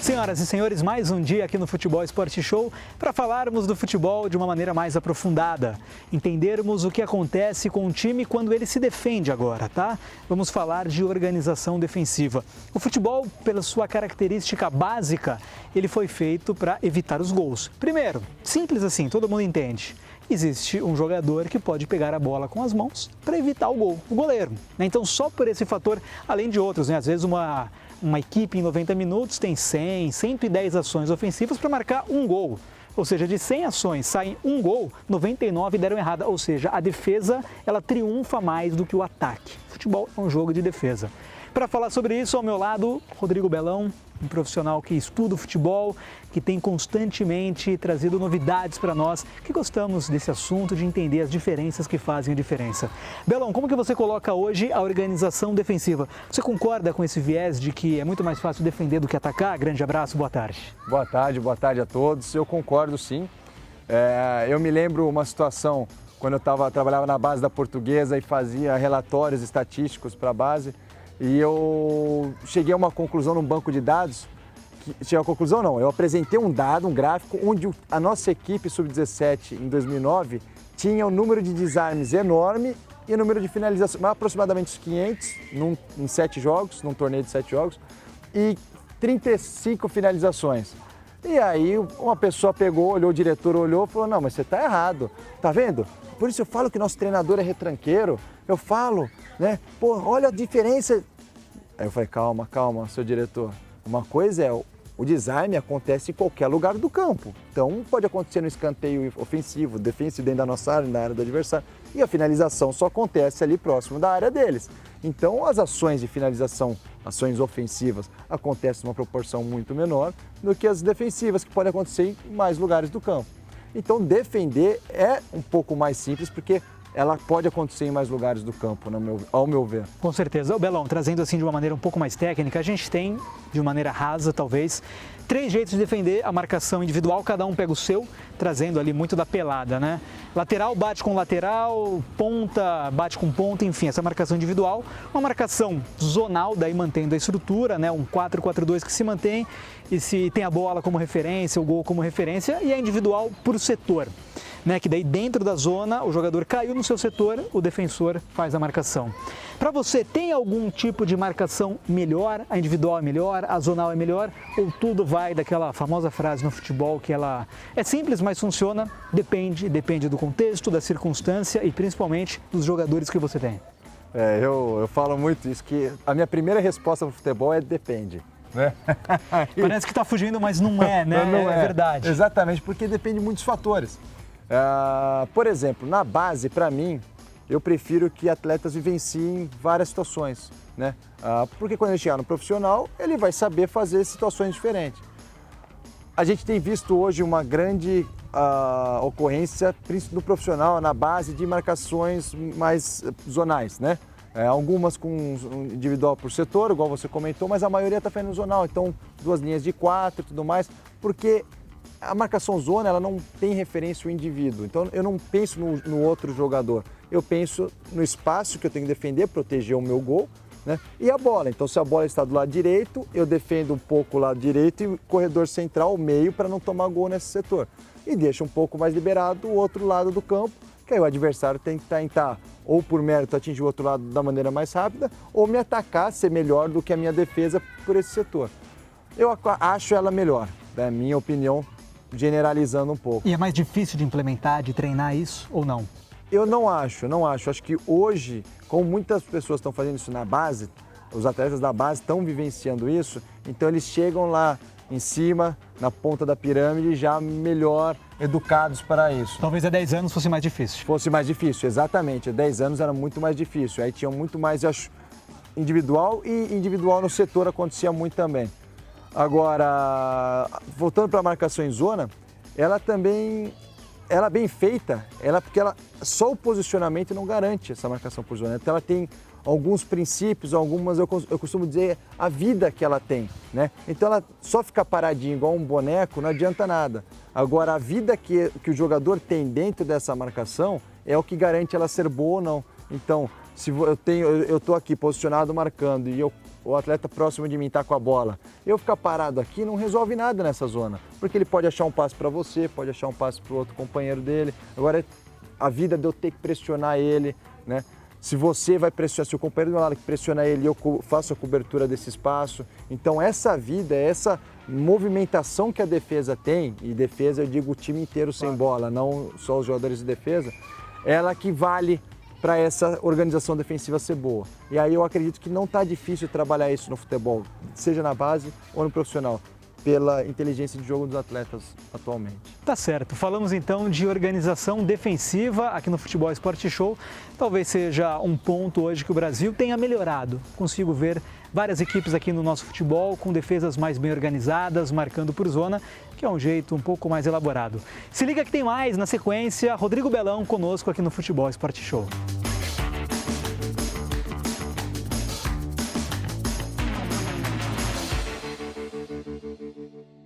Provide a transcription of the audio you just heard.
Senhoras e senhores, mais um dia aqui no Futebol Esporte Show para falarmos do futebol de uma maneira mais aprofundada, entendermos o que acontece com o time quando ele se defende agora, tá? Vamos falar de organização defensiva. O futebol, pela sua característica básica, ele foi feito para evitar os gols. Primeiro, simples assim, todo mundo entende. Existe um jogador que pode pegar a bola com as mãos para evitar o gol, o goleiro. Então, só por esse fator, além de outros, às vezes uma equipe em 90 minutos tem 100, 110 ações ofensivas para marcar um gol. Ou seja, de 100 ações saem um gol, 99 deram errada. Ou seja, a defesa ela triunfa mais do que o ataque. Futebol é um jogo de defesa. Para falar sobre isso, ao meu lado, Rodrigo Belão, um profissional que estuda o futebol, que tem constantemente trazido novidades para nós, que gostamos desse assunto, de entender as diferenças que fazem a diferença. Belão, como que você coloca hoje a organização defensiva? Você concorda com esse viés de que é muito mais fácil defender do que atacar? Grande abraço, boa tarde. Boa tarde a todos. Eu concordo sim. Eu me lembro uma situação quando eu trabalhava na base da Portuguesa e fazia relatórios estatísticos para a base. E eu cheguei a uma conclusão num banco de dados, eu apresentei um dado, um gráfico, onde a nossa equipe sub-17 em 2009 tinha um número de desarmes enorme e o número de finalizações, aproximadamente os 500 em 7 jogos, num torneio de 7 jogos, e 35 finalizações. E aí uma pessoa pegou, olhou, o diretor olhou e falou, não, mas você está errado, tá vendo? Por isso eu falo que nosso treinador é retranqueiro, eu falo, né? Pô, olha a diferença. Aí eu falei, calma, seu diretor. Uma coisa é, o desarme acontece em qualquer lugar do campo. Então pode acontecer no escanteio ofensivo, defensivo, dentro da nossa área, na área do adversário. E a finalização só acontece ali próximo da área deles. Então as ações de finalização, ações ofensivas, acontecem em uma proporção muito menor do que as defensivas, que podem acontecer em mais lugares do campo. Então defender é um pouco mais simples, porque ela pode acontecer em mais lugares do campo, ao meu ver. Com certeza. Belão, trazendo assim de uma maneira um pouco mais técnica, a gente tem, de uma maneira rasa talvez, 3 jeitos de defender a marcação individual, cada um pega o seu, trazendo ali muito da pelada, né? Lateral bate com lateral, ponta bate com ponta, enfim, essa marcação individual. Uma marcação zonal, daí mantendo a estrutura, né? Um 4-4-2 que se mantém e se tem a bola como referência, o gol como referência, e a individual por setor, né? Que daí dentro da zona o jogador caiu no seu setor, o defensor faz a marcação. Para você, tem algum tipo de marcação melhor? A individual é melhor, a zonal é melhor? Ou tudo vai daquela famosa frase no futebol que ela é simples, mas funciona? Depende do contexto, da circunstância e principalmente dos jogadores que você tem. Eu falo muito isso, que a minha primeira resposta para o futebol é depende. Né? Parece que está fugindo, mas não é, né? Não é verdade. Exatamente, porque depende de muitos fatores. Por exemplo, na base, para mim, eu prefiro que atletas vivenciem várias situações, né? Porque quando ele chegar no profissional, ele vai saber fazer situações diferentes. A gente tem visto hoje uma grande ocorrência no profissional, na base de marcações mais zonais, né? Algumas com individual por setor, igual você comentou, mas a maioria está fazendo zonal, então 2 linhas de 4 e tudo mais, porque a marcação zona ela não tem referência ao indivíduo, então eu não penso no outro jogador, eu penso no espaço que eu tenho que defender, proteger o meu gol, né? E a bola, então se a bola está do lado direito, eu defendo um pouco o lado direito e corredor central, o meio, para não tomar gol nesse setor. E deixa um pouco mais liberado o outro lado do campo, que aí o adversário tem que tentar, ou por mérito, atingir o outro lado da maneira mais rápida, ou me atacar, ser melhor do que a minha defesa por esse setor. Eu acho ela melhor, é minha opinião, generalizando um pouco. E é mais difícil de implementar, de treinar isso ou não? Eu não acho. Acho que hoje, como muitas pessoas estão fazendo isso na base, os atletas da base estão vivenciando isso, então eles chegam lá em cima, na ponta da pirâmide, já melhor educados para isso. Talvez há 10 anos fosse mais difícil. Fosse mais difícil, exatamente. Há 10 anos era muito mais difícil. Aí tinha muito mais, eu acho, individual e individual no setor acontecia muito também. Agora, voltando para a marcação em zona, ela também, ela é bem feita, porque só o posicionamento não garante essa marcação por zona. Então ela tem alguns princípios, algumas, eu costumo dizer, a vida que ela tem, né? Então ela só ficar paradinha igual um boneco não adianta nada. Agora, a vida que o jogador tem dentro dessa marcação é o que garante ela ser boa ou não. Então, se eu estou aqui posicionado marcando e eu o atleta próximo de mim está com a bola, eu ficar parado aqui não resolve nada nessa zona, porque ele pode achar um passe para você, pode achar um passe para o outro companheiro dele. Agora, a vida de eu ter que pressionar ele, né? Se você vai pressionar, se o companheiro do meu lado que pressiona ele, eu faço a cobertura desse espaço. Então essa vida, essa movimentação que a defesa tem, e defesa eu digo o time inteiro sem bola, não só os jogadores de defesa, ela que vale para essa organização defensiva ser boa. E aí eu acredito que não está difícil trabalhar isso no futebol, seja na base ou no profissional, pela inteligência de jogo dos atletas atualmente. Tá certo. Falamos então de organização defensiva aqui no Futebol Esporte Show. Talvez seja um ponto hoje que o Brasil tenha melhorado. Consigo ver várias equipes aqui no nosso futebol com defesas mais bem organizadas, marcando por zona, que é um jeito um pouco mais elaborado. Se liga que tem mais na sequência. Rodrigo Belão conosco aqui no Futebol Esporte Show.